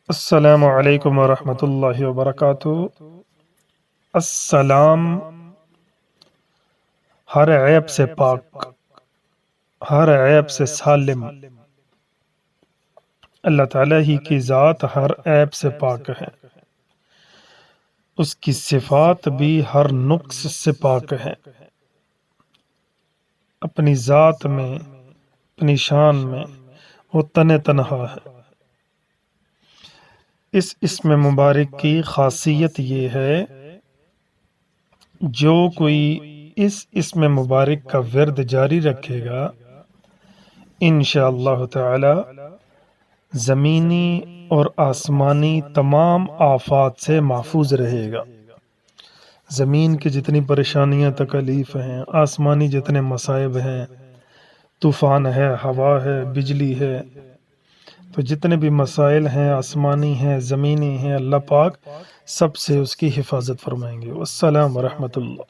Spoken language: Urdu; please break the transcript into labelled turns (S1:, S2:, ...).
S1: السلام علیکم ورحمۃ اللہ وبرکاتہ۔ السلام ہر عیب سے پاک، ہر عیب سے سالم، اللہ تعالیٰ ہی کی ذات ہر عیب سے پاک ہے، اس کی صفات بھی ہر نقص سے پاک ہے۔ اپنی ذات میں، اپنی شان میں وہ تنہا ہے۔ اس اسم مبارک کی خاصیت یہ ہے، جو کوئی اس اسم مبارک کا ورد جاری رکھے گا انشاءاللہ تعالی زمینی اور آسمانی تمام آفات سے محفوظ رہے گا۔ زمین کی جتنی پریشانیاں تکلیف ہیں، آسمانی جتنے مصائب ہیں، طوفان ہے، ہوا ہے، بجلی ہے، تو جتنے بھی مسائل ہیں، آسمانی ہیں، زمینی ہیں، اللہ پاک سب سے اس کی حفاظت فرمائیں گے۔ والسلام ورحمۃ اللہ۔